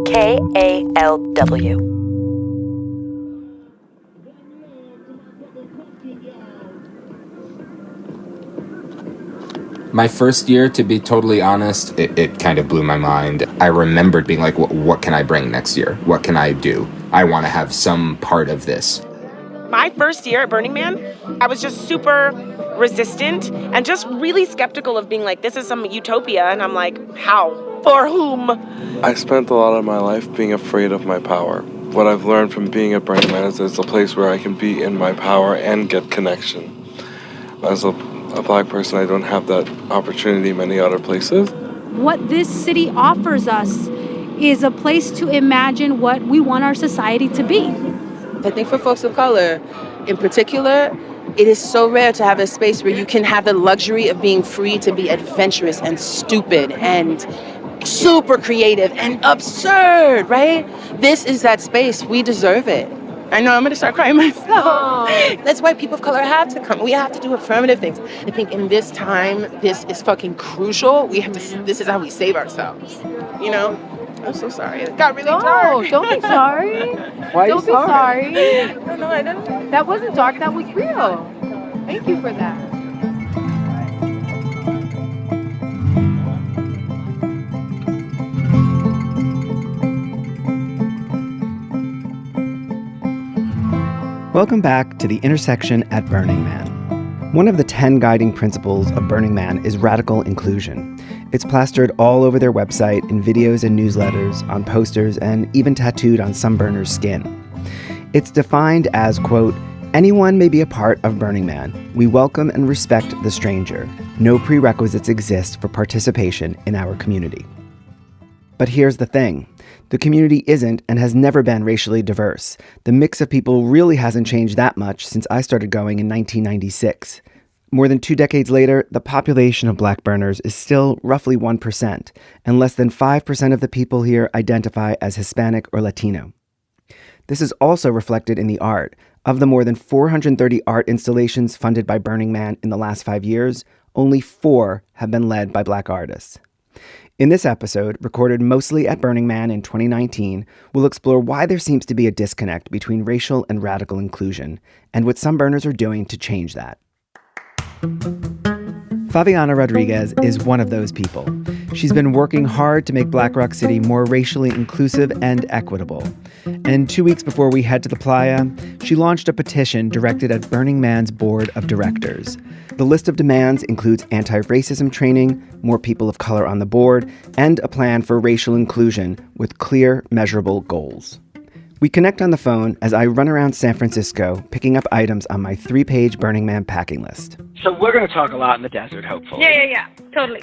KALW. My first year, to be totally honest, it kind of blew my mind. I remembered being like, what can I bring next year? What can I do? I want to have some part of this. My first year at Burning Man, I was just super resistant and just really skeptical of being like, this is some utopia. And I'm like, how? For whom? I spent a lot of my life being afraid of my power. What I've learned from being at Burning Man is it's a place where I can be in my power and get connection. As a Black person, I don't have that opportunity many other places. What this city offers us is a place to imagine what we want our society to be. I think for folks of color, in particular, it is so rare to have a space where you can have the luxury of being free to be adventurous and stupid and super creative and absurd, right? This is that space. We deserve it. I know I'm going to start crying myself. Oh. That's why people of color have to come. We have to do affirmative things. I think in this time, this is fucking crucial. We have to. This is how we save ourselves. You know? I'm so sorry. It got really dark. Don't be sorry. Why don't be sorry. No, I didn't. That wasn't dark. That was real. Thank you for that. Welcome back to The Intersection at Burning Man. One of the 10 guiding principles of Burning Man is radical inclusion. It's plastered all over their website, in videos and newsletters, on posters, and even tattooed on some burners' skin. It's defined as, quote, anyone may be a part of Burning Man. We welcome and respect the stranger. No prerequisites exist for participation in our community. But here's the thing. The community isn't and has never been racially diverse. The mix of people really hasn't changed that much since I started going in 1996. More than 2 decades later, the population of Black burners is still roughly 1%, and less than 5% of the people here identify as Hispanic or Latino. This is also reflected in the art. Of the more than 430 art installations funded by Burning Man in the last 5 years, only 4 have been led by Black artists. In this episode, recorded mostly at Burning Man in 2019, we'll explore why there seems to be a disconnect between racial and radical inclusion, and what some burners are doing to change that. Favianna Rodriguez is one of those people. She's been working hard to make Black Rock City more racially inclusive and equitable. And 2 weeks before we head to the playa, she launched a petition directed at Burning Man's board of directors. The list of demands includes anti-racism training, more people of color on the board, and a plan for racial inclusion with clear, measurable goals. We connect on the phone as I run around San Francisco, picking up items on my 3-page Burning Man packing list. So we're going to talk a lot in the desert, hopefully. Yeah, totally.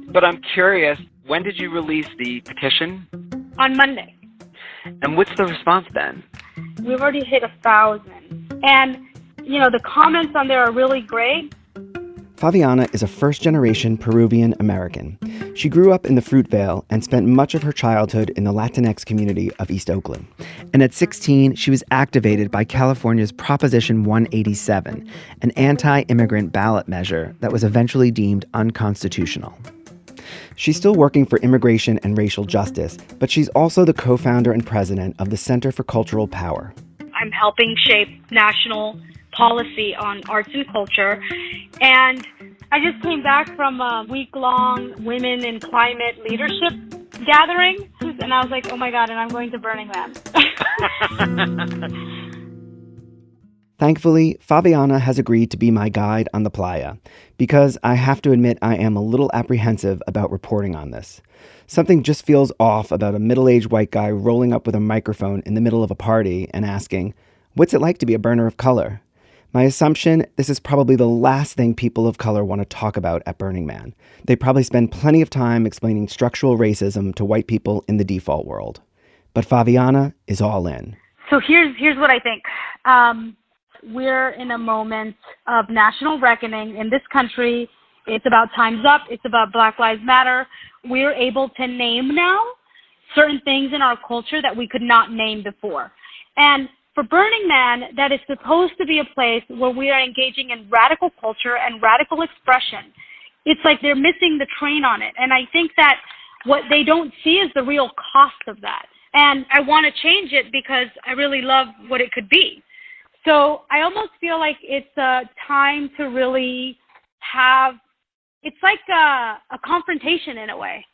But I'm curious, when did you release the petition? On Monday. And what's the response then? We've already hit 1,000. And, the comments on there are really great. Favianna is a first-generation Peruvian American. She grew up in the Fruitvale and spent much of her childhood in the Latinx community of East Oakland. And at 16, she was activated by California's Proposition 187, an anti-immigrant ballot measure that was eventually deemed unconstitutional. She's still working for immigration and racial justice, but she's also the co-founder and president of the Center for Cultural Power. I'm helping shape national policy on arts and culture. And I just came back from a week-long Women in Climate Leadership gathering, and I was like, oh my God, and I'm going to Burning Man. Thankfully, Favianna has agreed to be my guide on the playa, because I have to admit I am a little apprehensive about reporting on this. Something just feels off about a middle-aged white guy rolling up with a microphone in the middle of a party and asking, what's it like to be a burner of color? My assumption, this is probably the last thing people of color want to talk about at Burning Man. They probably spend plenty of time explaining structural racism to white people in the default world. But Favianna is all in. So here's what I think. We're in a moment of national reckoning in this country. It's about Time's Up. It's about Black Lives Matter. We're able to name now certain things in our culture that we could not name before. And for Burning Man, that is supposed to be a place where we are engaging in radical culture and radical expression. It's like they're missing the train on it. And I think that what they don't see is the real cost of that. And I want to change it because I really love what it could be. So I almost feel like it's a time to really have, it's like a confrontation in a way.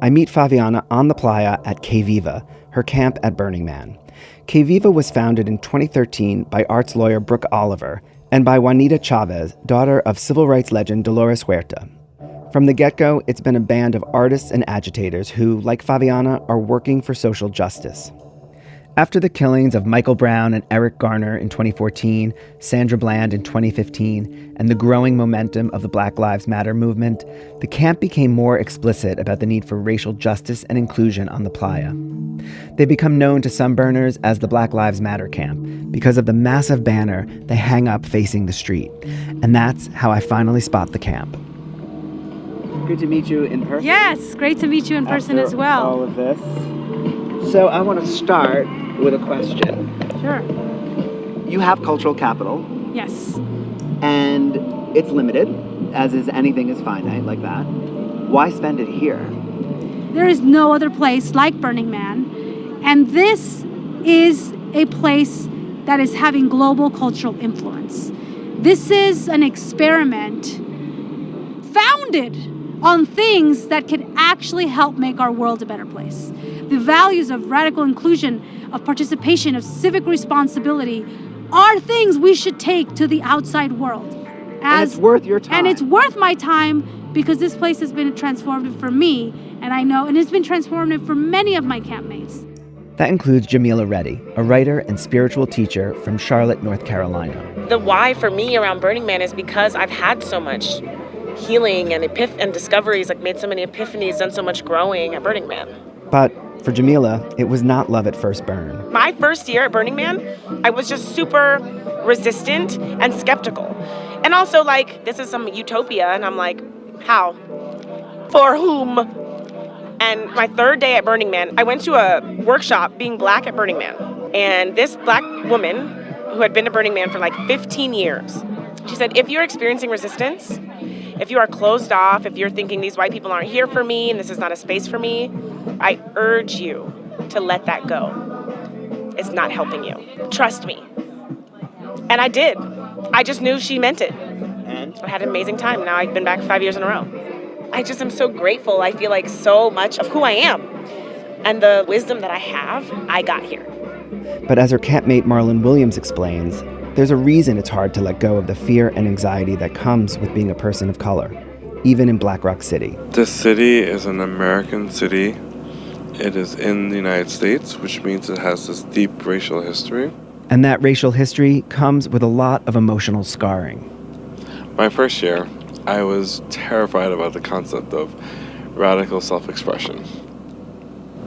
I meet Favianna on the playa at Que Viva, her camp at Burning Man. Que Viva was founded in 2013 by arts lawyer Brooke Oliver and by Juanita Chavez, daughter of civil rights legend Dolores Huerta. From the get-go, it's been a band of artists and agitators who, like Favianna, are working for social justice. After the killings of Michael Brown and Erik Garner in 2014, Sandra Bland in 2015, and the growing momentum of the Black Lives Matter movement, the camp became more explicit about the need for racial justice and inclusion on the playa. They become known to some burners as the Black Lives Matter camp because of the massive banner they hang up facing the street. And that's how I finally spot the camp. Good to meet you in person. Yes, great to meet you in person as well. All of this. So I want to start with a question. Sure. You have cultural capital, Yes. and it's limited, as is anything is finite like that. Why spend it here? There is no other place like Burning Man, and this is a place that is having global cultural influence. This is an experiment founded on things that could actually help make our world a better place. The values of radical inclusion, of participation, of civic responsibility are things we should take to the outside world. And it's worth your time. And it's worth my time because this place has been transformative for me, and I know, and it's been transformative for many of my campmates. That includes Jamila Reddy, a writer and spiritual teacher from Charlotte, North Carolina. The why for me around Burning Man is because I've had so much healing and and discoveries, like made so many epiphanies, done so much growing at Burning Man. But for Jamila, it was not love at first burn. My first year at Burning Man, I was just super resistant and skeptical. And also like, this is some utopia, and I'm like, how? For whom? And my third day at Burning Man, I went to a workshop being Black at Burning Man. And this Black woman who had been to Burning Man for like 15 years, she said, if you're experiencing resistance, if you are closed off, if you're thinking these white people aren't here for me and this is not a space for me, I urge you to let that go. It's not helping you. Trust me. And I did. I just knew she meant it. And I had an amazing time. Now I've been back 5 years in a row. I just am so grateful. I feel like so much of who I am and the wisdom that I have, I got here. But as her campmate Marlon Williams explains, there's a reason it's hard to let go of the fear and anxiety that comes with being a person of color, even in Black Rock City. This city is an American city. It is in the United States, which means it has this deep racial history. And that racial history comes with a lot of emotional scarring. My first year, I was terrified about the concept of radical self-expression.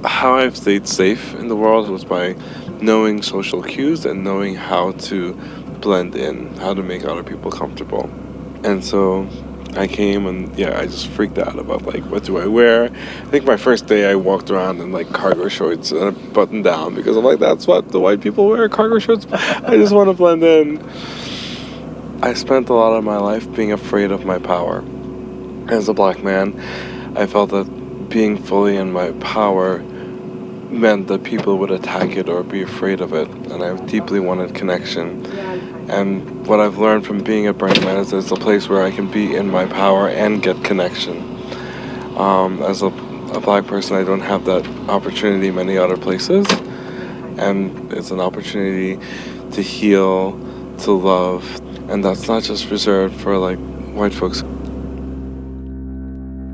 How I've stayed safe in the world was by knowing social cues and knowing how to blend in, how to make other people comfortable. And so I came and I just freaked out about like, what do I wear? I think my first day I walked around in like cargo shorts and a button down because I'm like, that's what the white people wear, cargo shorts. I just want to blend in. I spent a lot of my life being afraid of my power. As a Black man, I felt that being fully in my power meant that people would attack it or be afraid of it, and I deeply wanted connection. And what I've learned from being at Burning Man is that it's a place where I can be in my power and get connection. As a Black person, I don't have that opportunity many other places, and it's an opportunity to heal, to love, and that's not just reserved for like white folks.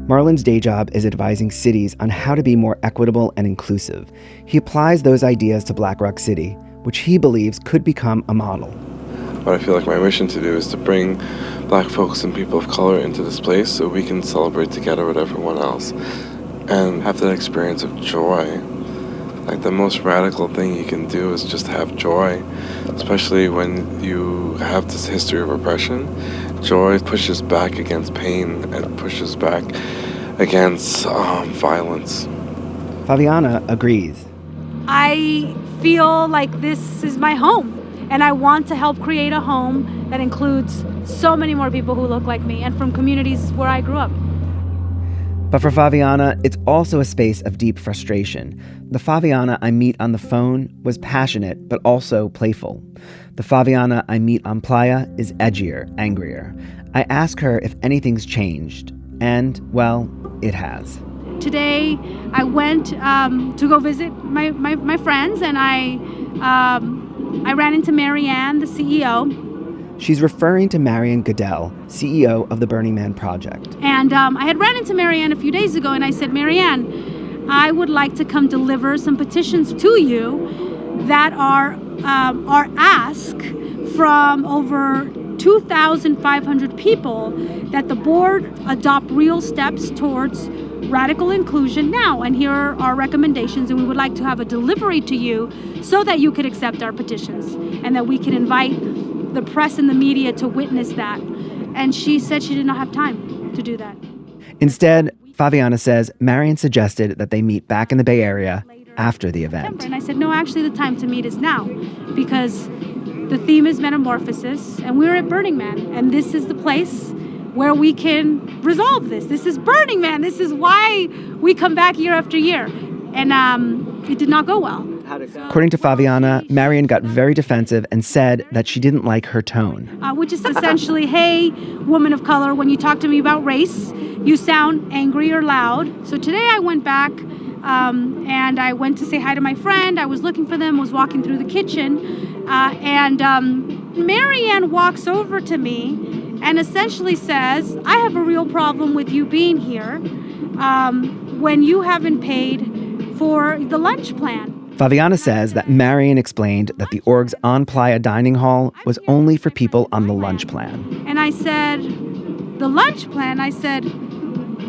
Marlon's day job is advising cities on how to be more equitable and inclusive. He applies those ideas to Black Rock City, which he believes could become a model. What I feel like my mission to do is to bring Black folks and people of color into this place so we can celebrate together with everyone else and have that experience of joy. Like the most radical thing you can do is just have joy, especially when you have this history of oppression. Joy pushes back against pain and pushes back against violence. Favianna agrees. I feel like this is my home, and I want to help create a home that includes so many more people who look like me and from communities where I grew up. But for Favianna, it's also a space of deep frustration. The Favianna I meet on the phone was passionate, but also playful. The Favianna I meet on Playa is edgier, angrier. I ask her if anything's changed, and, well, it has. Today, I went to go visit my friends, and I ran into Marianne, the CEO. She's referring to Marianne Goodell, CEO of the Burning Man Project. And I had ran into Marianne a few days ago, and I said, Marianne, I would like to come deliver some petitions to you that are ask from over 2,500 people that the board adopt real steps towards radical inclusion now. And here are our recommendations, and we would like to have a delivery to you so that you could accept our petitions and that we can invite the press and the media to witness that. And she said she did not have time to do that. Instead, Favianna says Marianne suggested that they meet back in the Bay Area after the event. And I said, no, actually the time to meet is now, because the theme is metamorphosis, and we're at Burning Man, and this is the place where we can resolve this. This is Burning Man. This is why we come back year after year. And it did not go well. According to Favianna, Marianne got very defensive and said that she didn't like her tone. Which is essentially, hey, woman of color, when you talk to me about race, you sound angry or loud. So today I went back and I went to say hi to my friend. I was looking for them, was walking through the kitchen. And Marianne walks over to me and essentially says, I have a real problem with you being here when you haven't paid for the lunch plan. Favianna says that Marianne explained that the org's on Playa dining hall was only for people on the lunch plan. And I said, the lunch plan? I said,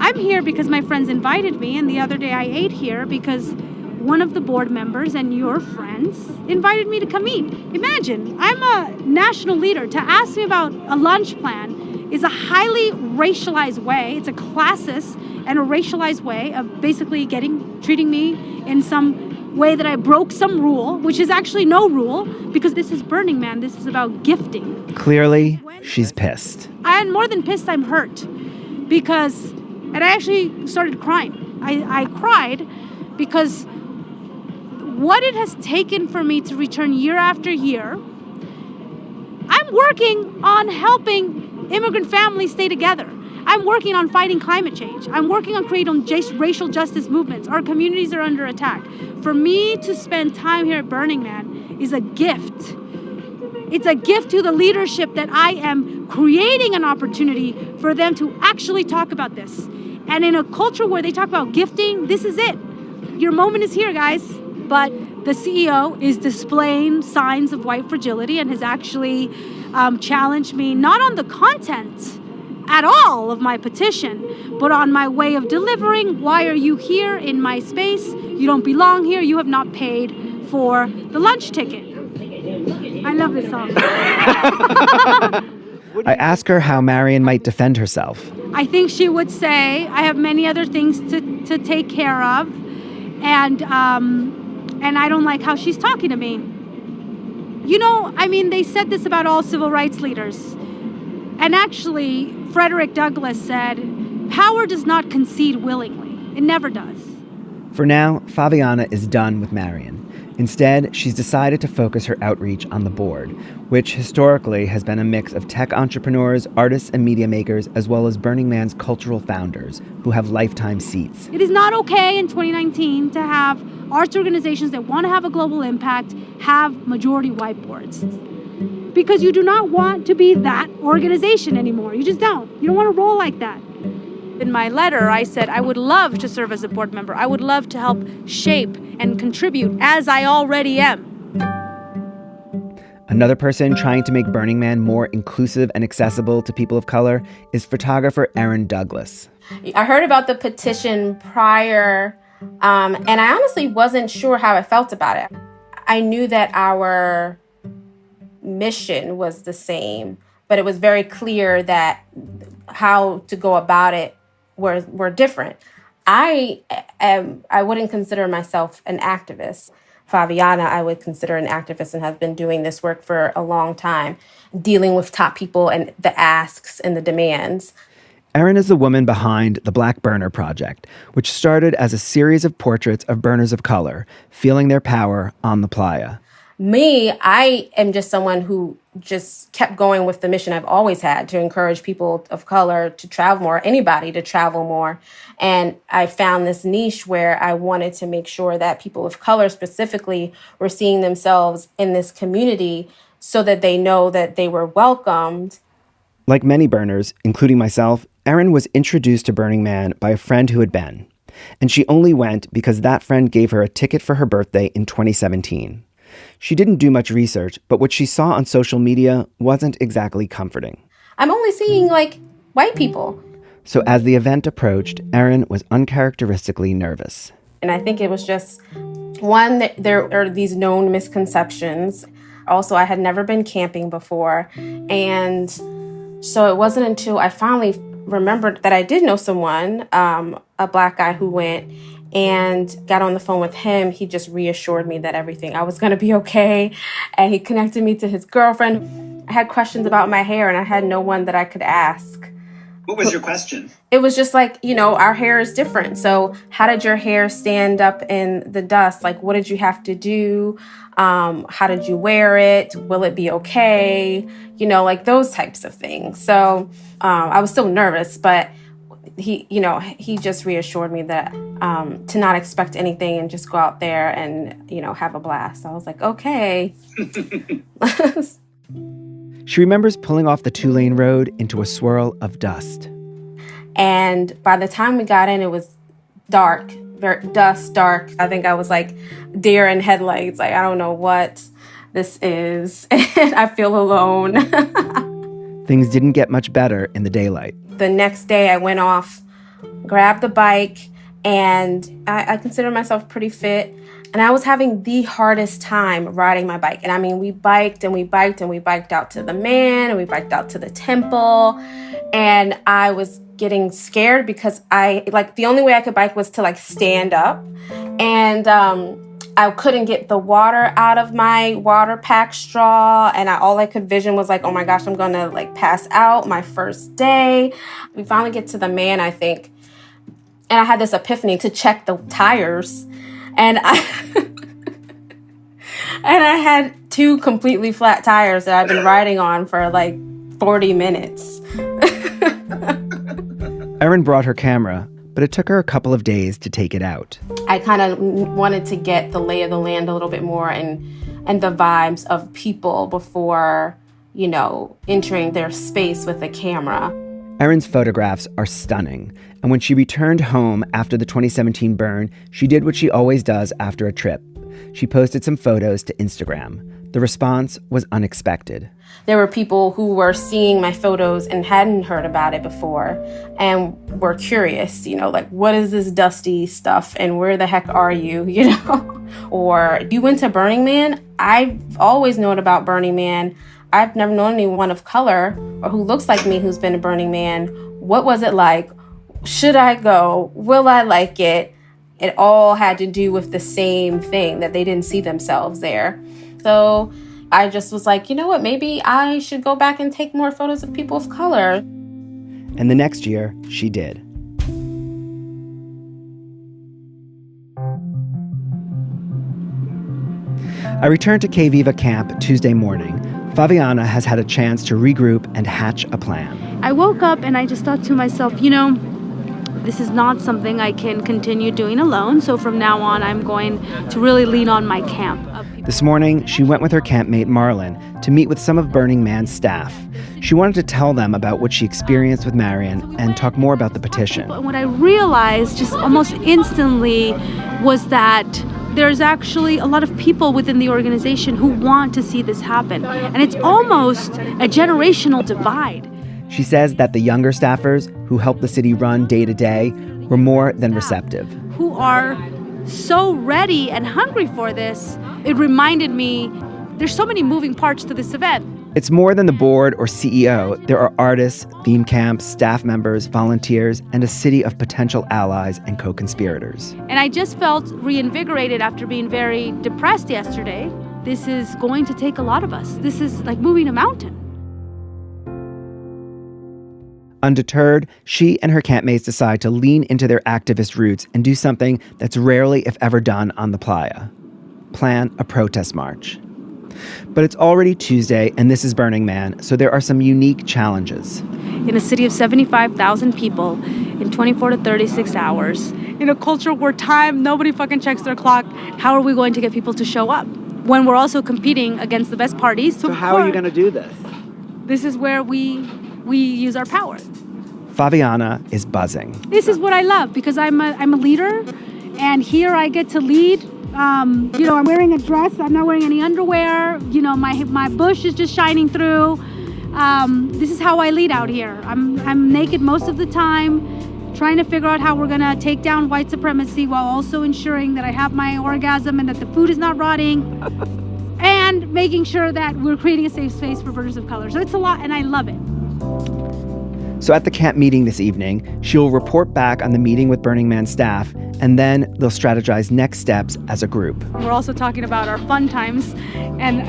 I'm here because my friends invited me, and the other day I ate here because one of the board members and your friends invited me to come eat. Imagine, I'm a national leader. To ask me about a lunch plan is a highly racialized way. It's a classist and a racialized way of basically treating me in some way that I broke some rule, which is actually no rule, because this is Burning Man. This is about gifting. Clearly, she's pissed. And more than pissed, I'm hurt. Because, and I actually started crying. I cried because what it has taken for me to return year after year, I'm working on helping immigrant families stay together. I'm working on fighting climate change. I'm working on creating racial justice movements. Our communities are under attack. For me to spend time here at Burning Man is a gift. It's a gift to the leadership that I am creating an opportunity for them to actually talk about this. And in a culture where they talk about gifting, this is it. Your moment is here, guys. But the CEO is displaying signs of white fragility and has actually challenged me, not on the content at all of my petition, but on my way of delivering. Why are you here in my space? You don't belong here. You have not paid for the lunch ticket. I love this song. I ask her how Marianne might defend herself. I think she would say, I have many other things to take care of, and I don't like how she's talking to me. You know, I mean, they said this about all civil rights leaders. And actually, Frederick Douglass said, power does not concede willingly. It never does. For now, Favianna is done with Marianne. Instead, she's decided to focus her outreach on the board, which historically has been a mix of tech entrepreneurs, artists, and media makers, as well as Burning Man's cultural founders, who have lifetime seats. It is not okay in 2019 to have arts organizations that want to have a global impact have majority white boards. Because you do not want to be that organization anymore. You just don't. You don't want to roll like that. In my letter, I said I would love to serve as a board member. I would love to help shape and contribute, as I already am. Another person trying to make Burning Man more inclusive and accessible to people of color is photographer Erin Douglas. I heard about the petition prior, and I honestly wasn't sure how I felt about it. I knew that our mission was the same, but it was very clear that how to go about it were different. I wouldn't consider myself an activist. Favianna, I would consider an activist and have been doing this work for a long time, dealing with top people and the asks and the demands. Erin is the woman behind the Black Burner Project, which started as a series of portraits of burners of color, feeling their power on the playa. Me, I am just someone who just kept going with the mission I've always had to encourage people of color to travel more, anybody to travel more. And I found this niche where I wanted to make sure that people of color specifically were seeing themselves in this community so that they know that they were welcomed. Like many burners, including myself, Erin was introduced to Burning Man by a friend who had been. And she only went because that friend gave her a ticket for her birthday in 2017. She didn't do much research, but what she saw on social media wasn't exactly comforting. I'm only seeing, white people. So as the event approached, Erin was uncharacteristically nervous. And I think it was just, one, that there are these known misconceptions. Also, I had never been camping before. And so it wasn't until I finally remembered that I did know someone, a Black guy who went, and got on the phone with him. He just reassured me that I was going to be okay. And he connected me to his girlfriend. I had questions about my hair, and I had no one that I could ask. What was your question? It was just our hair is different. So how did your hair stand up in the dust? What did you have to do? How did you wear it? Will it be okay? Those types of things. So I was still nervous, but he just reassured me that to not expect anything and just go out there and, have a blast. I was like, okay. She remembers pulling off the 2-lane road into a swirl of dust. And by the time we got in, it was dark, dark. I think I was like deer in headlights. I don't know what this is. And I feel alone. Things didn't get much better in the daylight. The next day I went off, grabbed the bike, and I consider myself pretty fit. And I was having the hardest time riding my bike. And I mean, we biked and we biked and we biked out to the Man and we biked out to the temple. And I was getting scared because the only way I could bike was to stand up. And I couldn't get the water out of my water pack straw. And all I could vision was oh my gosh, I'm going to pass out my first day. We finally get to the Man, I think. And I had this epiphany to check the tires. And I had 2 completely flat tires that I've been riding on for 40 minutes. Erin brought her camera, but it took her a couple of days to take it out. I kind of wanted to get the lay of the land a little bit more and the vibes of people before, entering their space with the camera. Erin's photographs are stunning, and when she returned home after the 2017 burn, she did what she always does after a trip. She posted some photos to Instagram. The response was unexpected. There were people who were seeing my photos and hadn't heard about it before and were curious, what is this dusty stuff and where the heck are you, Or, you went to Burning Man? I've always known about Burning Man. I've never known anyone of color or who looks like me who's been to Burning Man. What was it like? Should I go? Will I like it? It all had to do with the same thing, that they didn't see themselves there. So I just was like, you know what? Maybe I should go back and take more photos of people of color. And the next year, she did. I returned to Que Viva camp Tuesday morning. Favianna has had a chance to regroup and hatch a plan. I woke up and I just thought to myself, this is not something I can continue doing alone. So from now on, I'm going to really lean on my camp. This morning, she went with her campmate Marlon to meet with some of Burning Man's staff. She wanted to tell them about what she experienced with Marion and talk more about the petition. And what I realized just almost instantly was that there's actually a lot of people within the organization who want to see this happen. And it's almost a generational divide. She says that the younger staffers who help the city run day to day were more than receptive. Who are so ready and hungry for this. It reminded me there's so many moving parts to this event. It's more than the board or CEO. There are artists, theme camps, staff members, volunteers, and a city of potential allies and co-conspirators. And I just felt reinvigorated after being very depressed yesterday. This is going to take a lot of us. This is like moving a mountain. Undeterred, she and her campmates decide to lean into their activist roots and do something that's rarely, if ever, done on the playa. Plan a protest march. But it's already Tuesday, and this is Burning Man, so there are some unique challenges. In a city of 75,000 people, in 24 to 36 hours, in a culture where nobody fucking checks their clock, how are we going to get people to show up when we're also competing against the best parties? So how are you going to do this? This is where we use our power. Favianna is buzzing. This is what I love because I'm a leader, and here I get to lead. I'm wearing a dress. I'm not wearing any underwear. My bush is just shining through. This is how I lead out here. I'm naked most of the time, trying to figure out how we're gonna take down white supremacy while also ensuring that I have my orgasm and that the food is not rotting, and making sure that we're creating a safe space for burners of color. So it's a lot, and I love it. So at the camp meeting this evening, she'll report back on the meeting with Burning Man staff, and then they'll strategize next steps as a group. We're also talking about our fun times and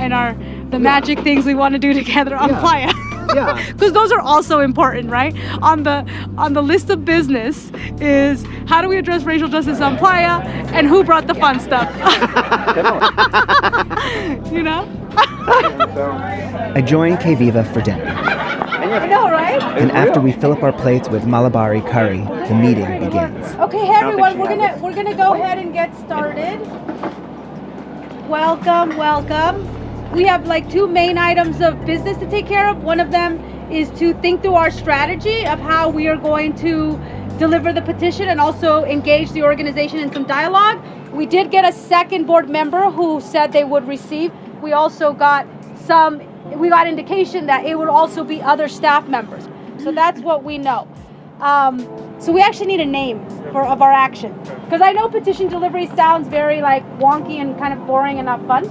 the magic things we want to do together on playa. Yeah. Because those are also important, right? On the list of business is how do we address racial justice on playa, and who brought the fun stuff. I join Que Viva for dinner. I know, right? And after we fill up our plates with Malabari curry, the meeting begins. Okay, hey everyone, we're gonna go ahead and get started. Welcome. We have two main items of business to take care of. One of them is to think through our strategy of how we are going to deliver the petition and also engage the organization in some dialogue. We did get a second board member who said they would receive. We also got indication that it would also be other staff members. So that's what we know. So we actually need a name of our action. Because I know petition delivery sounds very wonky and kind of boring and not fun.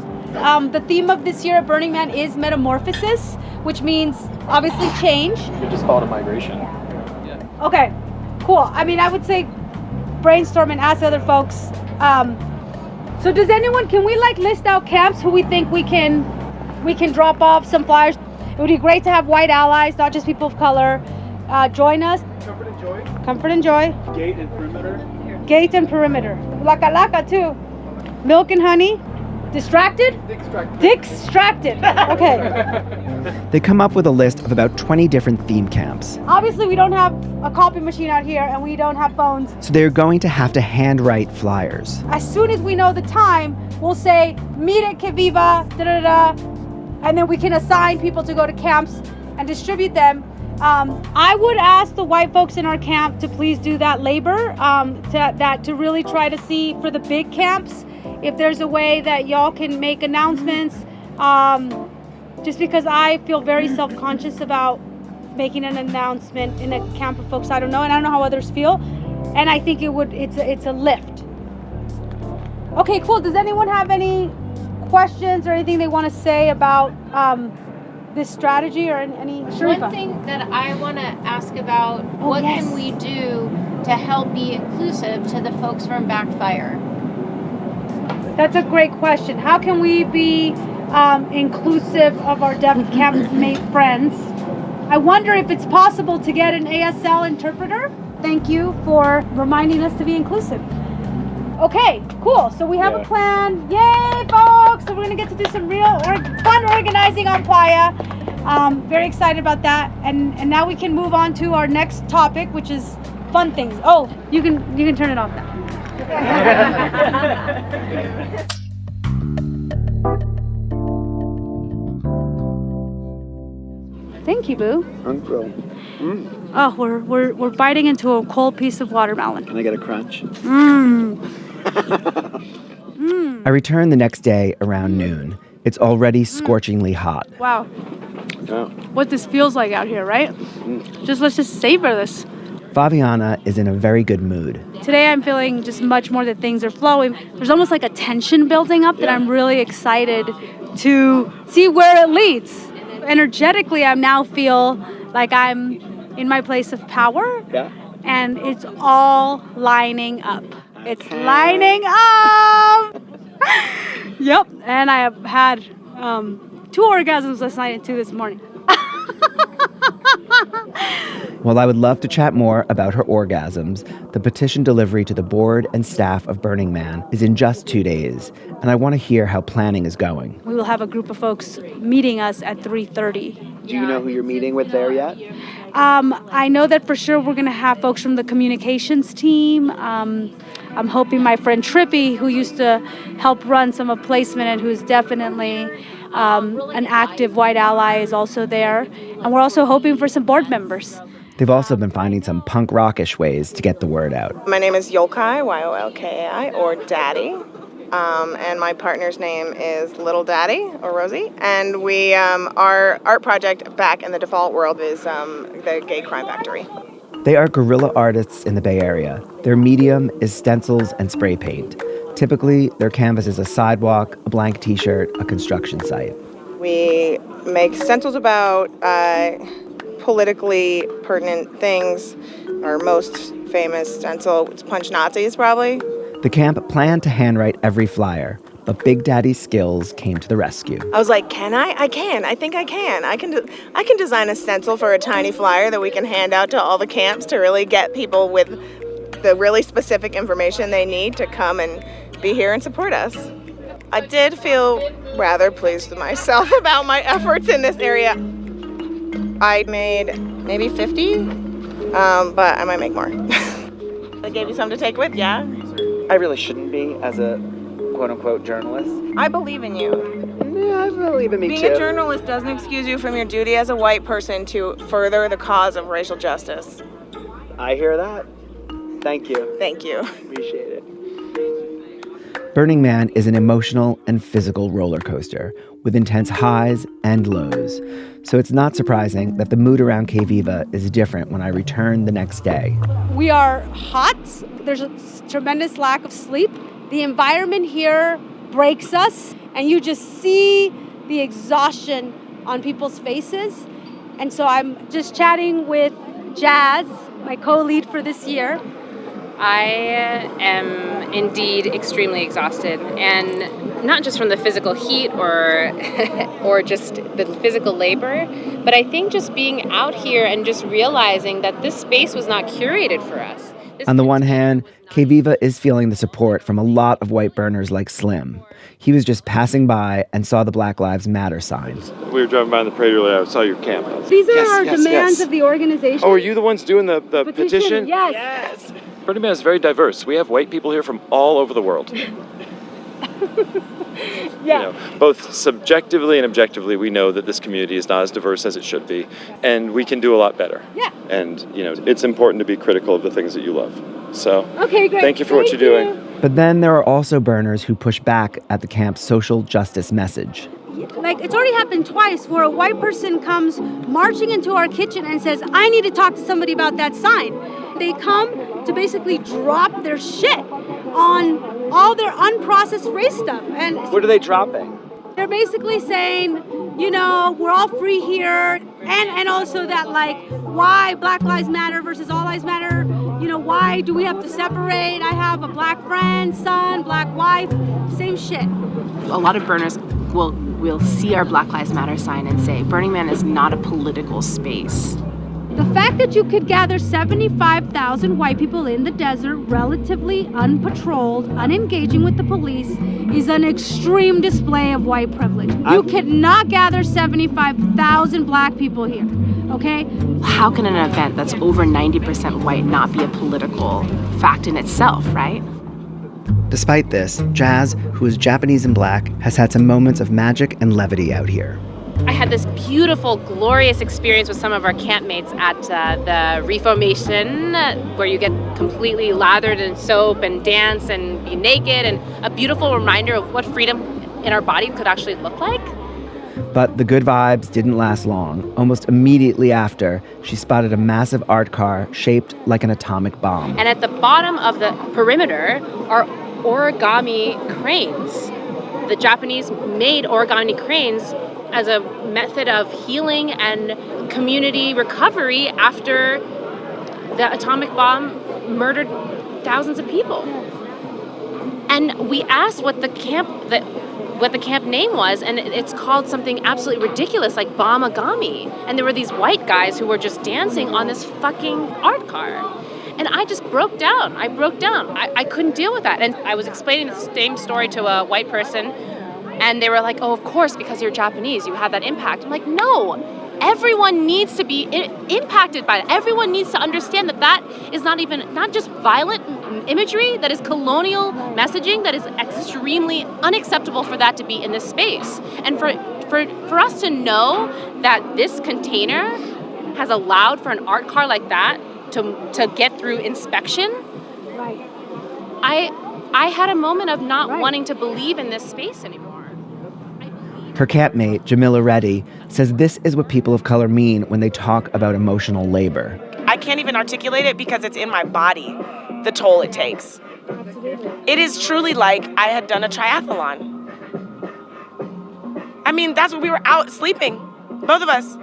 The theme of this year at Burning Man is metamorphosis, which means obviously change. You could just call it a migration. Yeah. Okay, cool. I mean, I would say brainstorm and ask other folks. So can we list out camps who we think we can drop off some flyers? It would be great to have white allies, not just people of color, join us. Comfort and Joy. Gate and Perimeter. Laka Laka too. Milk and Honey. Distracted? Distracted. Okay. They come up with a list of about 20 different theme camps. Obviously, we don't have a copy machine out here, and we don't have phones. So they're going to have to handwrite flyers. As soon as we know the time, we'll say, meet at Que Viva, and then we can assign people to go to camps and distribute them. I would ask the white folks in our camp to please do that labor, to really try to see for the big camps, if there's a way that y'all can make announcements, just because I feel very self-conscious about making an announcement in a camp of folks I don't know, and I don't know how others feel, and I think it's a lift. Okay, cool. Does anyone have any questions or anything they want to say about this strategy or any? Sharifa? One thing that I want to ask about, what can we do to help be inclusive to the folks from Backfire? That's a great question. How can we be inclusive of our deaf campmate friends? I wonder if it's possible to get an ASL interpreter. Thank you for reminding us to be inclusive. Okay, cool. So we have a plan. Yay, folks! So we're gonna get to do some real fun organizing on playa. Very excited about that. And now we can move on to our next topic, which is fun things. Oh, you can turn it off now. Thank you, Boo. Oh, we're biting into a cold piece of watermelon. Can I get a crunch? I return the next day around noon. It's already scorchingly hot. Wow. Yeah. What this feels like out here, right? Let's just savor this. Favianna is in a very good mood. Today I'm feeling just much more that things are flowing. There's almost like a tension building up that I'm really excited to see where it leads. Energetically, I now feel like I'm in my place of power. Yeah. And it's all lining up. It's lining up! Yep. And I have had 2 orgasms last night and 2 this morning. While I would love to chat more about her orgasms, the petition delivery to the board and staff of Burning Man is in just 2 days, and I want to hear how planning is going. We will have a group of folks meeting us at 3:30. Do you know who you're meeting with there yet? I know that for sure we're going to have folks from the communications team. I'm hoping my friend Trippy, who used to help run some of placement and who's definitely an active white ally, is also there. And we're also hoping for some board members. They've also been finding some punk rockish ways to get the word out. My name is Yolkai, Yolkai, or Daddy. And my partner's name is Little Daddy, or Rosie. And our art project back in the default world is the Gay Crime Factory. They are guerrilla artists in the Bay Area. Their medium is stencils and spray paint. Typically, their canvas is a sidewalk, a blank t-shirt, a construction site. We make stencils about politically pertinent things. Our most famous stencil is Punch Nazis, probably. The camp planned to handwrite every flyer, but Big Daddy's skills came to the rescue. I was like, can I? I can. I think I can. I can design a stencil for a tiny flyer that we can hand out to all the camps to really get people with the really specific information they need to come and be here and support us. I did feel rather pleased with myself about my efforts in this area. I made maybe 50, but I might make more. I gave you something to take with, yeah? I really shouldn't be as a quote-unquote journalist. I believe in you. Yeah, I believe in me Being too. a journalist doesn't excuse you from your duty as a white person to further the cause of racial justice. I hear that. Thank you. Thank you. Appreciate it. Burning Man is an emotional and physical roller coaster with intense highs and lows. So it's not surprising that the mood around Que Viva is different when I return the next day. We are hot. There's a tremendous lack of sleep. The environment here breaks us, and you just see the exhaustion on people's faces. And so I'm just chatting with Jazz, my co-lead for this year. I am indeed extremely exhausted, and not just from the physical heat or just the physical labor, but I think just being out here and just realizing that this space was not curated for us. On the one hand, Que Viva is feeling the support from a lot of white burners like Slim. He was just passing by and saw the Black Lives Matter sign. We were driving by in the parade earlier. I saw your camp. These are our demands of the organization. Oh, are you the ones doing the petition? Yes. Burning Man is very diverse. We have white people here from all over the world. Yeah. Both subjectively and objectively, we know that this community is not as diverse as it should be, and we can do a lot better. Yeah. And, it's important to be critical of the things that you love. So, okay, great. Thank you for what you're doing. But then there are also burners who push back at the camp's social justice message. Like, it's already happened twice where a white person comes marching into our kitchen and says, I need to talk to somebody about that sign. They come to basically drop their shit on all their unprocessed race stuff. And What are they dropping? they're basically saying, we're all free here. And also that, why Black Lives Matter versus All Lives Matter? Why do we have to separate? I have a black friend, son, black wife, same shit. A lot of burners will see our Black Lives Matter sign and say, Burning Man is not a political space. The fact that you could gather 75,000 white people in the desert, relatively unpatrolled, unengaging with the police, is an extreme display of white privilege. You could not gather 75,000 black people here, okay? How can an event that's over 90% white not be a political fact in itself, right? Despite this, Jazz, who is Japanese and black, has had some moments of magic and levity out here. I had this beautiful, glorious experience with some of our campmates at the Reformation, where you get completely lathered in soap and dance and be naked, and a beautiful reminder of what freedom in our body could actually look like. But the good vibes didn't last long. Almost immediately after, she spotted a massive art car shaped like an atomic bomb. And at the bottom of the perimeter are origami cranes. The Japanese made origami cranes as a method of healing and community recovery after the atomic bomb murdered thousands of people. And we asked what the camp name was, and it's called something absolutely ridiculous, like Bomagami. And there were these white guys who were just dancing on this fucking art car. And I just broke down. I couldn't deal with that. And I was explaining the same story to a white person, and they were like, oh, of course, because you're Japanese, you have that impact. I'm like, no. Everyone needs to be impacted by it. Everyone needs to understand that is not just violent imagery, that is colonial messaging, that is extremely unacceptable for that to be in this space. And for us to know that this container has allowed for an art car like that to get through inspection, right. I had a moment of not wanting to believe in this space anymore. Her campmate, Jamila Reddy, says this is what people of color mean when they talk about emotional labor. I can't even articulate it because it's in my body, the toll it takes. It is truly like I had done a triathlon. I mean, that's when we were out sleeping, both of us,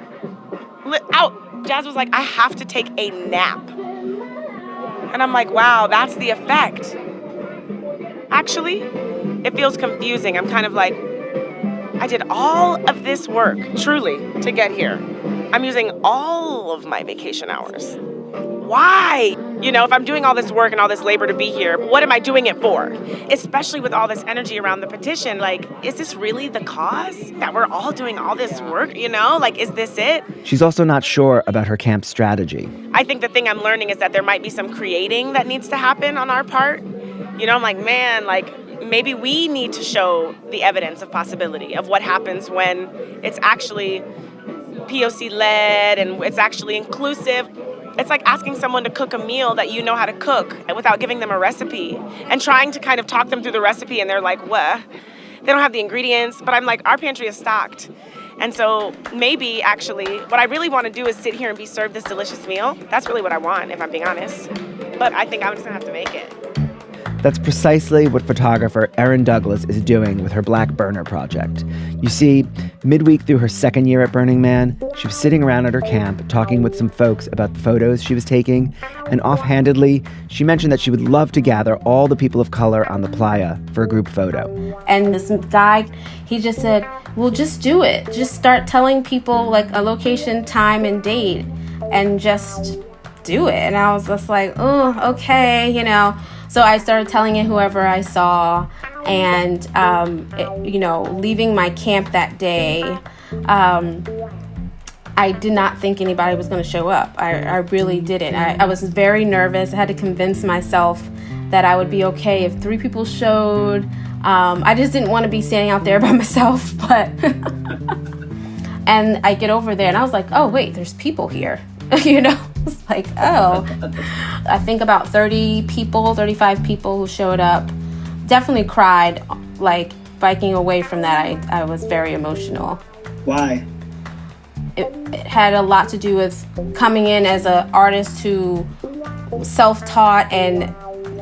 out. Jazz was like, I have to take a nap. And I'm like, wow, that's the effect. Actually, it feels confusing. I'm kind of like, I did all of this work, truly, to get here. I'm using all of my vacation hours. Why? You know, if I'm doing all this work and all this labor to be here, what am I doing it for? Especially with all this energy around the petition, like, is this really the cause? That we're all doing all this work, you know? Like, is this it? She's also not sure about her camp strategy. I think the thing I'm learning is that there might be some creating that needs to happen on our part. You know, I'm like, man, like, maybe we need to show the evidence of possibility of what happens when it's actually POC-led and it's actually inclusive. It's like asking someone to cook a meal that you know how to cook without giving them a recipe and trying to kind of talk them through the recipe, and they're like, what? They don't have the ingredients. But I'm like, our pantry is stocked. And so maybe actually what I really want to do is sit here and be served this delicious meal. That's really what I want, if I'm being honest. But I think I'm just going to have to make it. That's precisely what photographer Erin Douglas is doing with her Black Burner project. You see, midweek through her second year at Burning Man, she was sitting around at her camp talking with some folks about the photos she was taking, and offhandedly, she mentioned that she would love to gather all the people of color on the playa for a group photo. And this guy, he just said, well, just do it. Just start telling people like a location, time, and date, and just do it. And I was just like, oh, okay, you know. So I started telling it whoever I saw, and, leaving my camp that day, I did not think anybody was going to show up. I really didn't. I was very nervous. I had to convince myself that I would be okay if 3 people showed. I just didn't want to be standing out there by myself, but and I get over there and I was like, oh, wait, there's people here, you know? It's like, oh, I think about 35 people who showed up. Definitely cried, like biking away from that. I was very emotional. Why? It had a lot to do with coming in as an artist who self-taught, and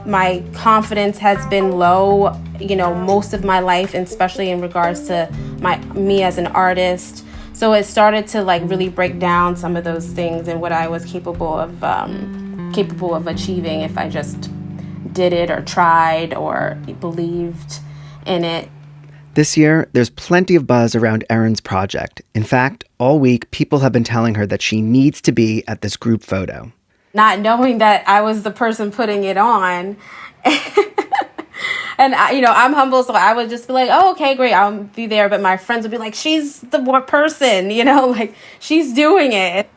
my confidence has been low, you know, most of my life, and especially in regards to me as an artist. So it started to like really break down some of those things and what I was capable of achieving if I just did it or tried or believed in it. This year, there's plenty of buzz around Erin's project. In fact, all week, people have been telling her that she needs to be at this group photo. Not knowing that I was the person putting it on. And, I'm humble, so I would just be like, oh, okay, great, I'll be there. But my friends would be like, she's the person, like, she's doing it.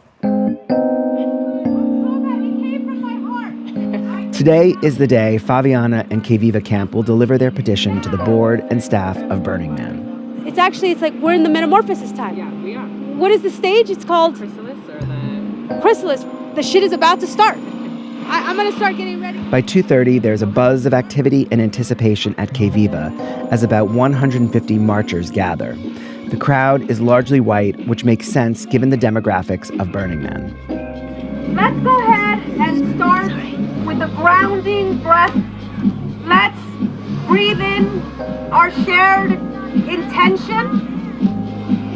Today is the day Favianna and Que Viva Camp will deliver their petition to the board and staff of Burning Man. It's like we're in the metamorphosis time. Yeah, we are. What is the stage? It's called Chrysalis or the... Chrysalis. The shit is about to start. I'm going to start getting ready. By 2:30, there's a buzz of activity and anticipation at Que Viva as about 150 marchers gather. The crowd is largely white, which makes sense given the demographics of Burning Man. Let's go ahead and start with a grounding breath. Let's breathe in our shared intention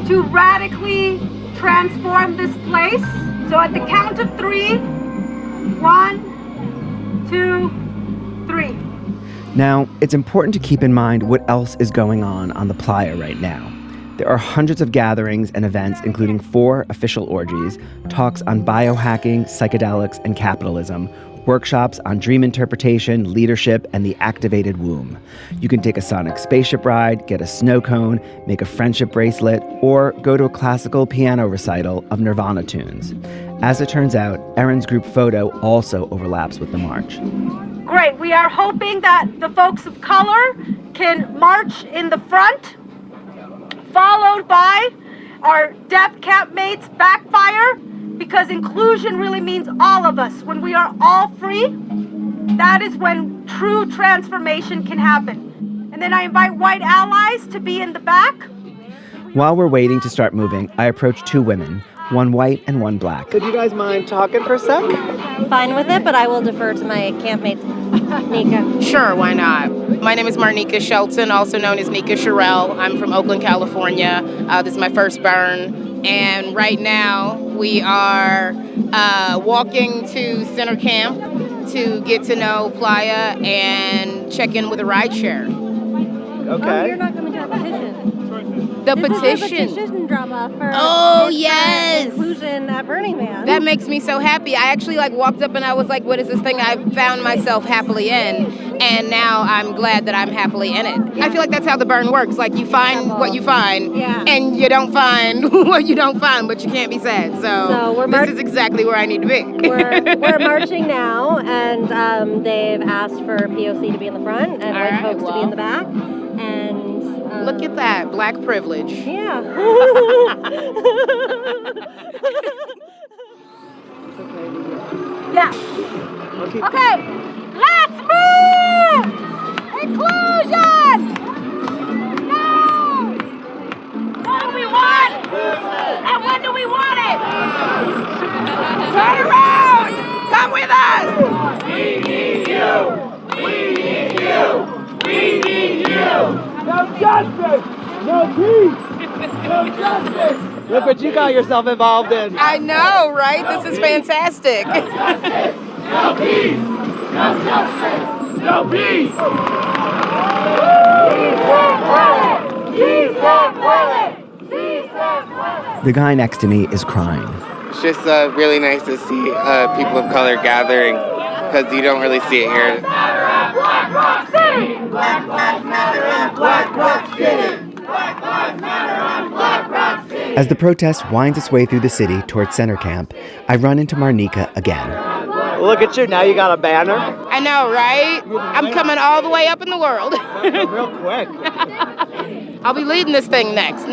to radically transform this place. So at the count of 3, 1, 2, 3. Now, it's important to keep in mind what else is going on the playa right now. There are hundreds of gatherings and events, including 4 official orgies, talks on biohacking, psychedelics, and capitalism, workshops on dream interpretation, leadership, and the activated womb. You can take a sonic spaceship ride, get a snow cone, make a friendship bracelet, or go to a classical piano recital of Nirvana tunes. As it turns out, Erin's group photo also overlaps with the march. Great. We are hoping that the folks of color can march in the front, followed by our deaf campmates backfire, because inclusion really means all of us. When we are all free, that is when true transformation can happen. And then I invite white allies to be in the back. While we're waiting to start moving, I approach 2 women, one white and one black. Could you guys mind talking for a sec? Fine with it, but I will defer to my campmate, Nika. Sure, why not? My name is Marnika Shelton, also known as Nika Sherelle. I'm from Oakland, California. This is my first burn. And right now, we are walking to Center Camp to get to know Playa and check in with a rideshare. Okay. Oh, you're not coming to our petition. The this petition. Is a petition drama for inclusion at Burning Man. That makes me so happy. I actually walked up and I was like, what is this thing I found myself happily in? And now I'm glad that I'm happily in it. I feel like that's how the burn works. Like you find what you find and you don't find what you don't find, but you can't be sad. So this is exactly where I need to be. We're marching now, and they've asked for POC to be in the front and white folks to be in the back. And look at that, black privilege. Yeah. Yeah. Okay, let's move! Inclusion! No! What do we want? And when do we want it? Turn around! Come with us! We need you! We need you! We need you! No justice! No peace! No justice! Look what you got yourself involved in. I know, right? This is fantastic. No justice! No peace! No justice! No peace! The guy next to me is crying. It's just really nice to see people of color gathering, because you don't really see it here. Black Rock City! Black Lives Matter in Black Rock City! Black Lives Matter in Black Rock City! As the protest winds its way through the city towards Center Camp, I run into Marnika again. Look at you, now you got a banner. I know, right? I'm coming all the way up in the world. Real quick. I'll be leading this thing next.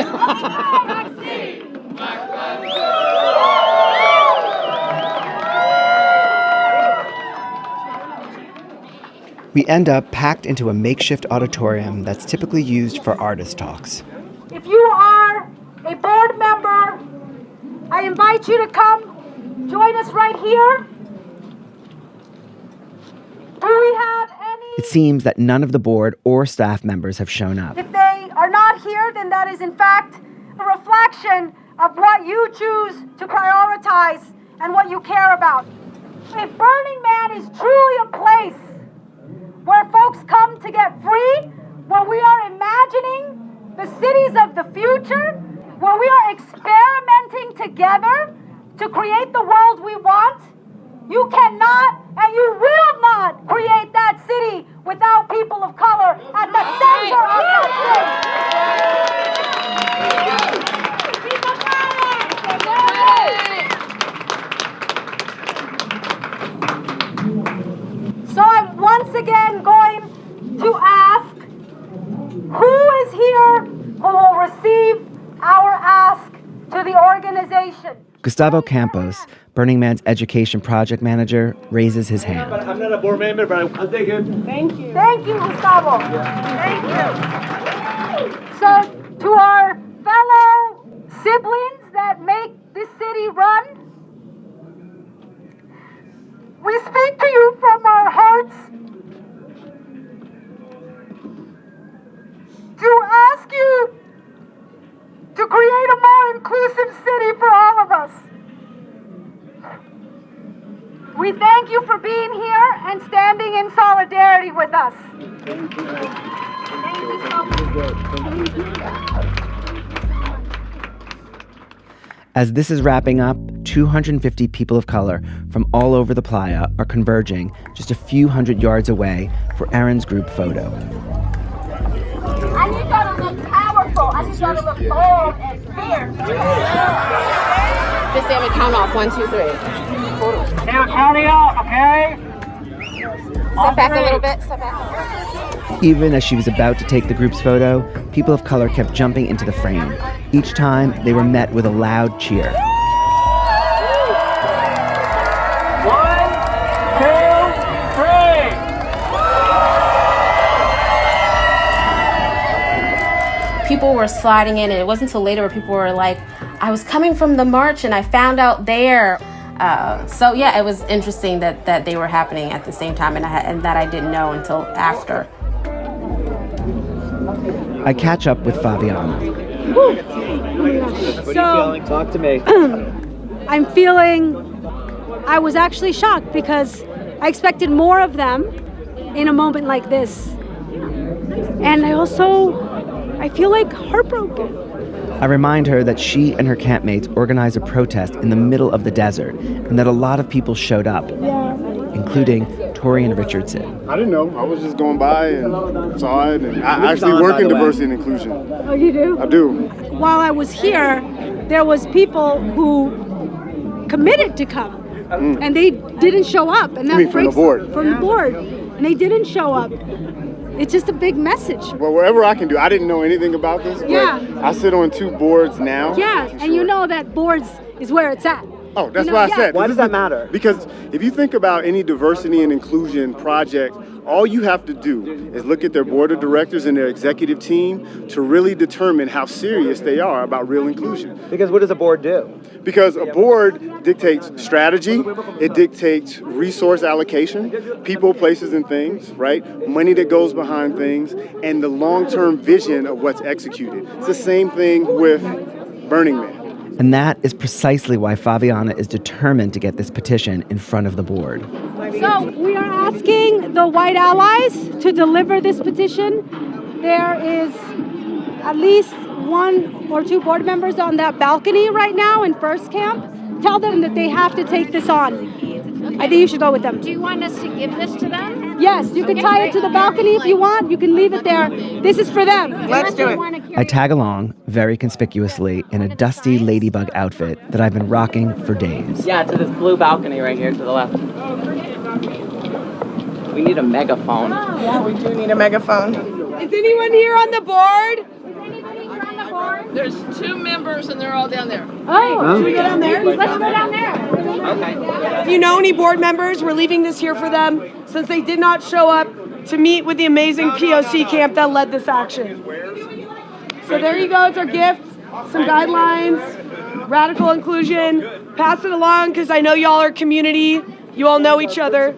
We end up packed into a makeshift auditorium that's typically used for artist talks. If you are a board member, I invite you to come join us right here. Do we have any? It seems that none of the board or staff members have shown up. If they are not here, then that is in fact a reflection of what you choose to prioritize and what you care about. If Burning Man is truly a place where folks come to get free, where we are imagining the cities of the future, where we are experimenting together to create the world we want, you cannot and you will not create that city without people of color at the center of that city. So I'm once again going to ask, who is here who will receive our ask to the organization? Gustavo Campos, Burning Man's education project manager, raises his hand. I'm not a board member, but I'll take it. Thank you. Thank you, Gustavo. Thank you. So, to our fellow siblings that make this city run, we speak to you from our hearts to ask you to create a more inclusive city for all of us. We thank you for being here and standing in solidarity be with us. As this is wrapping up, 250 people of color from all over the playa are converging just a few hundred yards away for Erin's group photo. I need y'all to look powerful. I need y'all to look bold and fierce. Just say me count off. 1, 2, 3. Now counting off, okay? Step back a little bit. Step back. Even as she was about to take the group's photo, people of color kept jumping into the frame. Each time, they were met with a loud cheer. 1, 2, 3. People were sliding in, and it wasn't until later where people were like, I was coming from the march and I found out there. So yeah, it was interesting that they were happening at the same time, and that I didn't know until after. I catch up with Favianna. What are you feeling? Talk to me. I'm feeling, I was actually shocked because I expected more of them in a moment like this. And I feel like heartbroken. I remind her that she and her campmates organized a protest in the middle of the desert and that a lot of people showed up, including Torian Richardson. I didn't know. I was just going by and saw it. And I actually work in diversity and inclusion. Oh, you do? I do. While I was here, there was people who committed to come, and they didn't show up. And that from the board? From the board. And they didn't show up. It's just a big message. Well, wherever I can do. I didn't know anything about this, but I sit on 2 boards now. Yeah, and you know that boards is where it's at. Oh, that's why I said. Why does that matter? Because if you think about any diversity and inclusion project, all you have to do is look at their board of directors and their executive team to really determine how serious they are about real inclusion. Because what does a board do? Because a board dictates strategy, it dictates resource allocation, people, places, and things, right? Money that goes behind things, and the long-term vision of what's executed. It's the same thing with Burning Man. And that is precisely why Favianna is determined to get this petition in front of the board. So we are asking the white allies to deliver this petition. There is at least 1 or 2 board members on that balcony right now in First Camp. Tell them that they have to take this on. I think you should go with them. Do you want us to give this to them? Yes, you can tie it to the balcony if you want. You can leave it there. This is for them. Let's do it. I tag along, very conspicuously, in a dusty ladybug outfit that I've been rocking for days. Yeah, to this blue balcony right here to the left. We need a megaphone. Yeah, we do need a megaphone. Is anyone here on the board? There's 2 members and they're all down there. Oh, should we go down there? Let's go down there. Okay. If you know any board members, we're leaving this here for them since they did not show up to meet with the amazing POC camp that led this action. So there you go, it's our gift, some guidelines, radical inclusion. Pass it along because I know y'all are community. You all know each other.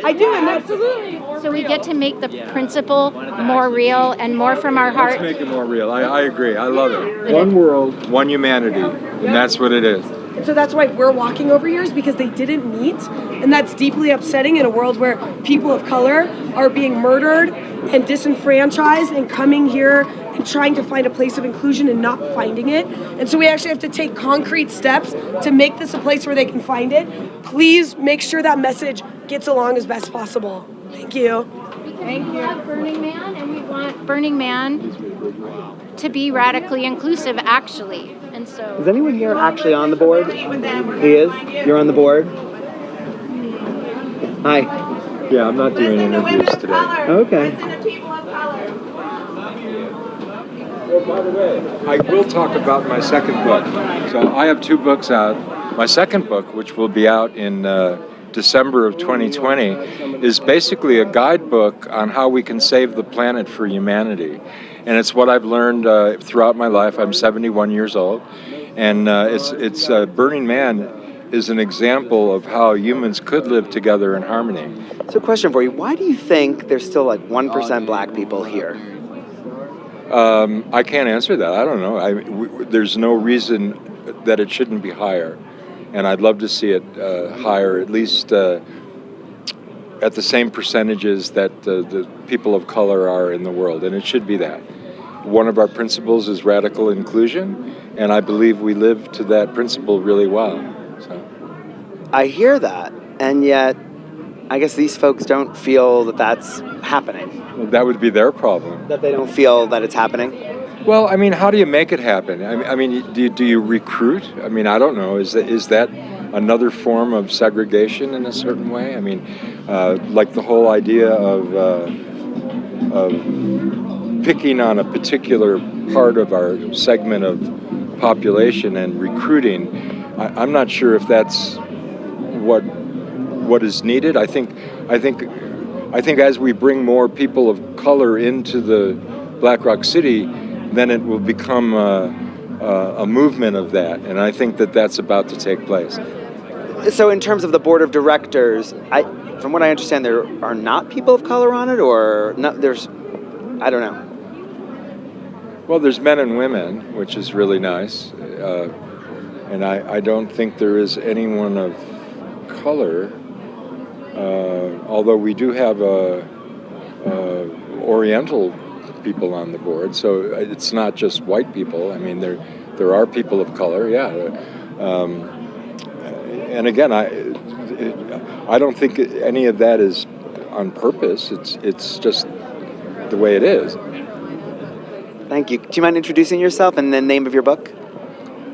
I do, and absolutely. So we get to make the principle more real and more from our heart. Let's make it more real. I agree. I love it. One world, one humanity, and that's what it is. And so that's why we're walking over here, is because they didn't meet, and that's deeply upsetting in a world where people of color are being murdered and disenfranchised and coming here and trying to find a place of inclusion and not finding it. And so we actually have to take concrete steps to make this a place where they can find it. Please make sure that message gets along as best possible. Thank you. Thank you. We love Burning Man, and we want Burning Man to be radically inclusive, actually. And so. Is anyone here actually on the board? He is? You're on the board? Hi. Yeah, I'm not doing interviews today. Okay. Well, by the way, I will talk about my second book. So I have 2 books out. My second book, which will be out in December of 2020, is basically a guidebook on how we can save the planet for humanity. And it's what I've learned throughout my life. I'm 71 years old. And it's Burning Man is an example of how humans could live together in harmony. So question for you, why do you think there's still like 1% black people here? I can't answer that. I don't know. There's no reason that it shouldn't be higher. And I'd love to see it higher, at least at the same percentages that the people of color are in the world, and it should be that. One of our principles is radical inclusion, and I believe we live to that principle really well. So. I hear that, and yet I guess these folks don't feel that that's happening. Well, that would be their problem. That they don't feel that it's happening? Well, I mean, how do you make it happen? I mean, do you recruit? I mean, I don't know. Is that another form of segregation in a certain way? I mean, like the whole idea of picking on a particular part of our segment of population and recruiting. I'm not sure if that's what is needed. I think as we bring more people of color into the Black Rock City, then it will become a movement of that, and I think that that's about to take place. So in terms of the board of directors, from what I understand, there are not people of color on it, or no, I don't know. Well, there's men and women, which is really nice, and I don't think there is anyone of color, although we do have Oriental people on the board, so it's not just white people. I mean, there are people of color, yeah. And again, I don't think any of that is on purpose. It's just the way it is. Thank you. Do you mind introducing yourself and the name of your book?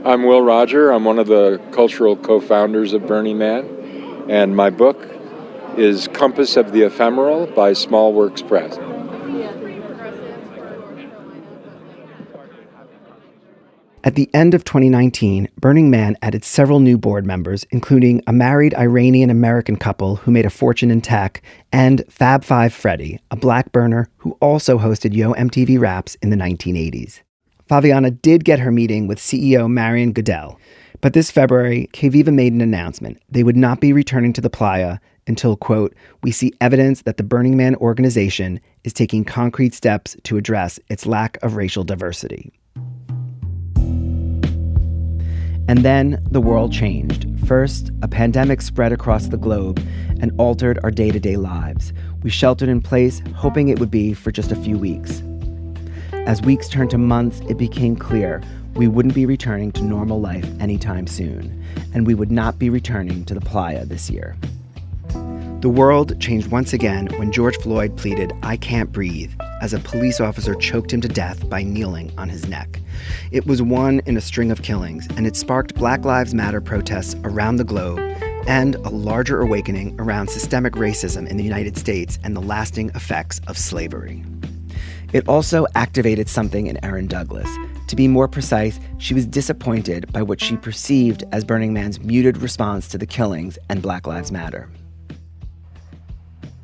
I'm Will Roger. I'm one of the cultural co-founders of Burning Man, and my book is Compass of the Ephemeral by Small Works Press. At the end of 2019, Burning Man added several new board members, including a married Iranian-American couple who made a fortune in tech, and Fab Five Freddy, a black burner who also hosted Yo MTV Raps in the 1980s. Favianna did get her meeting with CEO Marion Goodell, but this February, Que Viva made an announcement. They would not be returning to the playa until, quote, we see evidence that the Burning Man organization is taking concrete steps to address its lack of racial diversity. And then the world changed. First, a pandemic spread across the globe and altered our day-to-day lives. We sheltered in place, hoping it would be for just a few weeks. As weeks turned to months, it became clear we wouldn't be returning to normal life anytime soon, and we would not be returning to the playa this year. The world changed once again when George Floyd pleaded, "I can't breathe," as a police officer choked him to death by kneeling on his neck. It was one in a string of killings, and it sparked Black Lives Matter protests around the globe and a larger awakening around systemic racism in the United States and the lasting effects of slavery. It also activated something in Erin Douglas. To be more precise, she was disappointed by what she perceived as Burning Man's muted response to the killings and Black Lives Matter.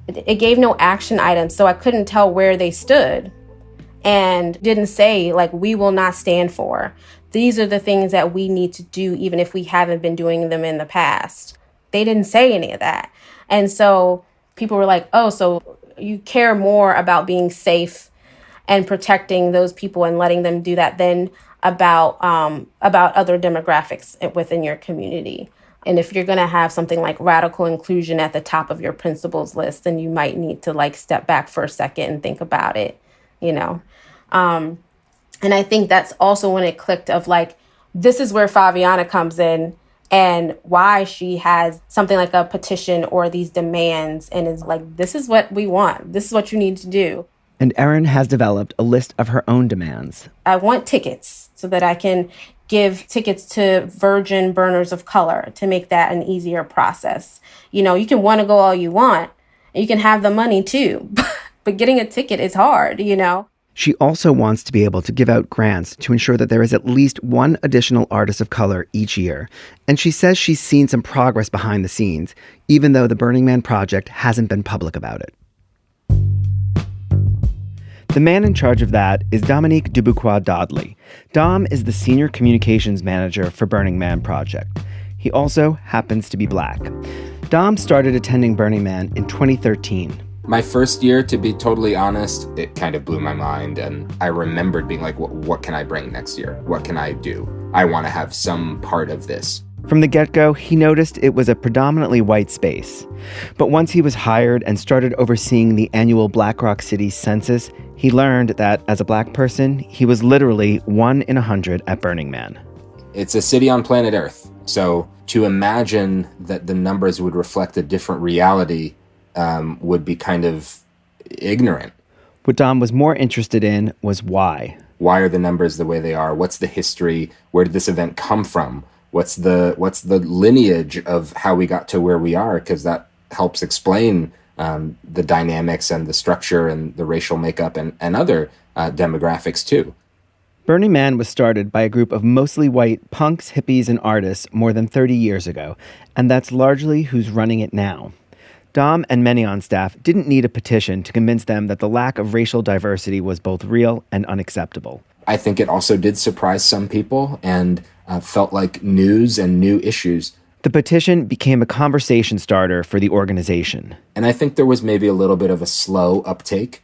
It gave no action items, so I couldn't tell where they stood, and didn't say, like, we will not stand for. These are the things that we need to do, even if we haven't been doing them in the past. They didn't say any of that. And so people were like, oh, so you care more about being safe and protecting those people and letting them do that than about other demographics within your community. And if you're going to have something like radical inclusion at the top of your principles list, then you might need to like step back for a second and think about it, you know. And I think that's also when it clicked of like, this is where Favianna comes in and why she has something like a petition or these demands and is like, this is what we want. This is what you need to do. And Erin has developed a list of her own demands. I want tickets so that I can give tickets to virgin burners of color to make that an easier process. You know, you can want to go all you want, and you can have the money too, but getting a ticket is hard, you know? She also wants to be able to give out grants to ensure that there is at least one additional artist of color each year. And she says she's seen some progress behind the scenes, even though the Burning Man Project hasn't been public about it. The man in charge of that is Dominique Dubuquois-Dodley. Dom is the senior communications manager for Burning Man Project. He also happens to be black. Dom started attending Burning Man in 2013. My first year, to be totally honest, it kind of blew my mind, and I remembered being like, what can I bring next year? What can I do? I want to have some part of this. From the get-go, he noticed it was a predominantly white space. But once he was hired and started overseeing the annual Black Rock City census, he learned that, as a Black person, he was literally 1 in 100 at Burning Man. It's a city on planet Earth, so to imagine that the numbers would reflect a different reality would be kind of ignorant. What Dom was more interested in was why. Why are the numbers the way they are? What's the history? Where did this event come from? What's the lineage of how we got to where we are? Because that helps explain the dynamics and the structure and the racial makeup and other demographics too. Burning Man was started by a group of mostly white punks, hippies, and artists more than 30 years ago, and that's largely who's running it now. Dom and many on staff didn't need a petition to convince them that the lack of racial diversity was both real and unacceptable. I think it also did surprise some people and felt like news and new issues. The petition became a conversation starter for the organization. And I think there was maybe a little bit of a slow uptake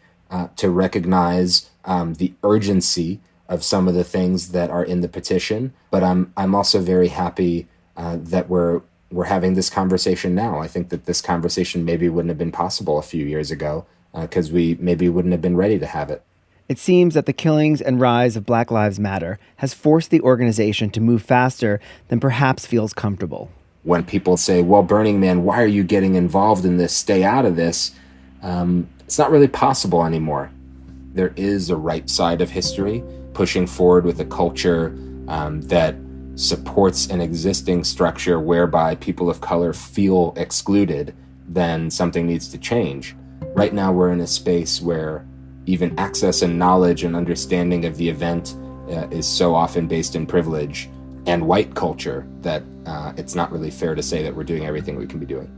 to recognize the urgency of some of the things that are in the petition. But I'm also very happy that we're having this conversation now. I think that this conversation maybe wouldn't have been possible a few years ago because we maybe wouldn't have been ready to have it. It seems that the killings and rise of Black Lives Matter has forced the organization to move faster than perhaps feels comfortable. When people say, well, Burning Man, why are you getting involved in this? Stay out of this. It's not really possible anymore. There is a right side of history pushing forward with a culture that supports an existing structure whereby people of color feel excluded, then something needs to change. Right now, we're in a space where even access and knowledge and understanding of the event is so often based in privilege and white culture that it's not really fair to say that we're doing everything we can be doing.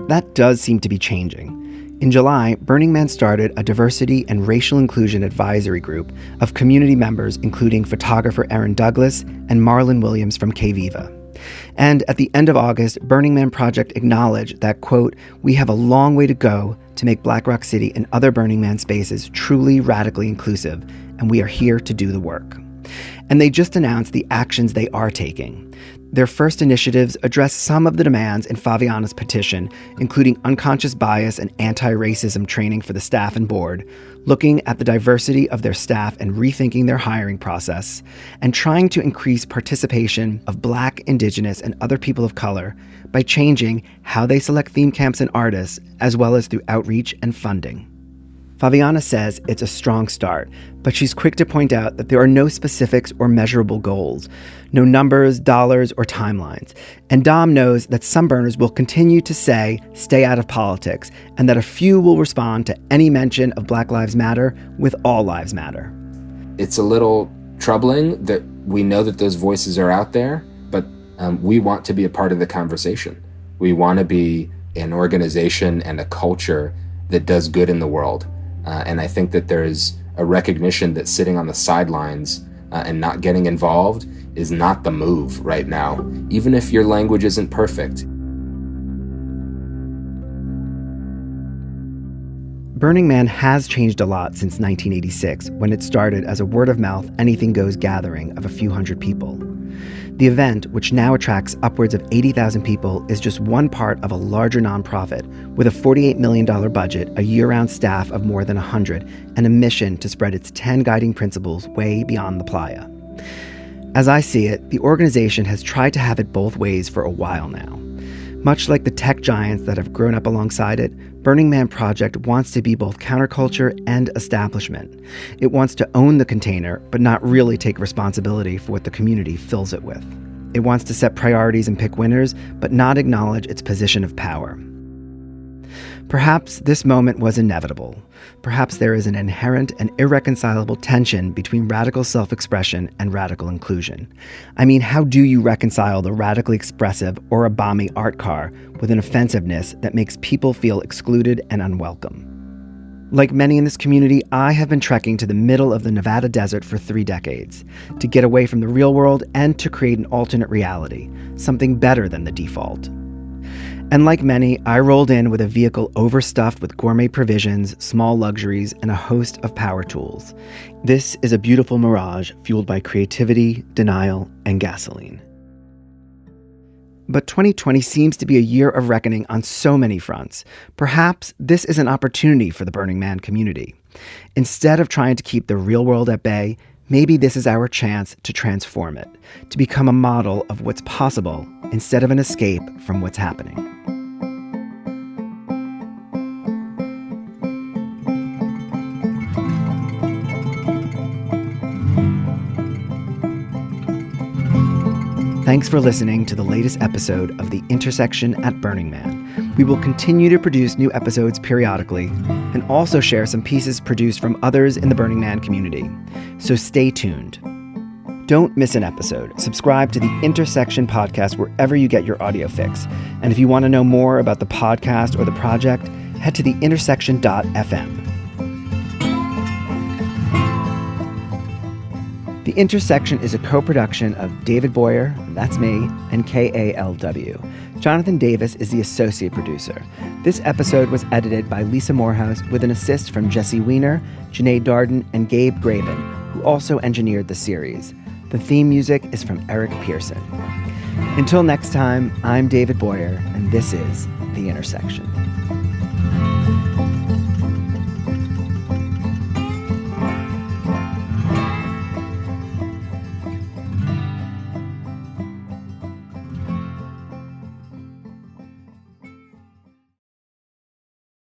That does seem to be changing. In July, Burning Man started a diversity and racial inclusion advisory group of community members, including photographer Aaron Douglas and Marlon Williams from Que Viva. And at the end of August, Burning Man Project acknowledged that, quote, we have a long way to go to make Black Rock City and other Burning Man spaces truly radically inclusive, and we are here to do the work. And they just announced the actions they are taking. Their first initiatives address some of the demands in Favianna's petition, including unconscious bias and anti-racism training for the staff and board, looking at the diversity of their staff and rethinking their hiring process, and trying to increase participation of Black, Indigenous, and other people of color by changing how they select theme camps and artists, as well as through outreach and funding. Favianna says it's a strong start, but she's quick to point out that there are no specifics or measurable goals, no numbers, dollars, or timelines. And Dom knows that some burners will continue to say, stay out of politics, and that a few will respond to any mention of Black Lives Matter with All Lives Matter. It's a little troubling that we know that those voices are out there, but we want to be a part of the conversation. We want to be an organization and a culture that does good in the world. And I think that there's a recognition that sitting on the sidelines and not getting involved is not the move right now, even if your language isn't perfect. Burning Man has changed a lot since 1986, when it started as a word-of-mouth, anything-goes gathering of a few hundred people. The event, which now attracts upwards of 80,000 people, is just one part of a larger nonprofit with a $48 million budget, a year-round staff of more than 100, and a mission to spread its 10 guiding principles way beyond the playa. As I see it, the organization has tried to have it both ways for a while now. Much like the tech giants that have grown up alongside it, Burning Man Project wants to be both counterculture and establishment. It wants to own the container, but not really take responsibility for what the community fills it with. It wants to set priorities and pick winners, but not acknowledge its position of power. Perhaps this moment was inevitable. Perhaps there is an inherent and irreconcilable tension between radical self-expression and radical inclusion. I mean, how do you reconcile the radically expressive Origami art car with an offensiveness that makes people feel excluded and unwelcome? Like many in this community, I have been trekking to the middle of the Nevada desert for 3 decades, to get away from the real world and to create an alternate reality, something better than the default. And like many, I rolled in with a vehicle overstuffed with gourmet provisions, small luxuries, and a host of power tools. This is a beautiful mirage fueled by creativity, denial, and gasoline. But 2020 seems to be a year of reckoning on so many fronts. Perhaps this is an opportunity for the Burning Man community. Instead of trying to keep the real world at bay, maybe this is our chance to transform it, to become a model of what's possible instead of an escape from what's happening. Thanks for listening to the latest episode of The Intersection at Burning Man. We will continue to produce new episodes periodically and also share some pieces produced from others in the Burning Man community. So stay tuned. Don't miss an episode. Subscribe to the Intersection podcast wherever you get your audio fix. And if you want to know more about the podcast or the project, head to theintersection.fm. The Intersection is a co-production of David Boyer, that's me, and KALW. Jonathan Davis is the associate producer. This episode was edited by Lisa Morehouse with an assist from Jessie Weiner, Jenee Darden, and Gabe Grabin, who also engineered the series. The theme music is from Erik Pearson. Until next time, I'm David Boyer, and this is The Intersection.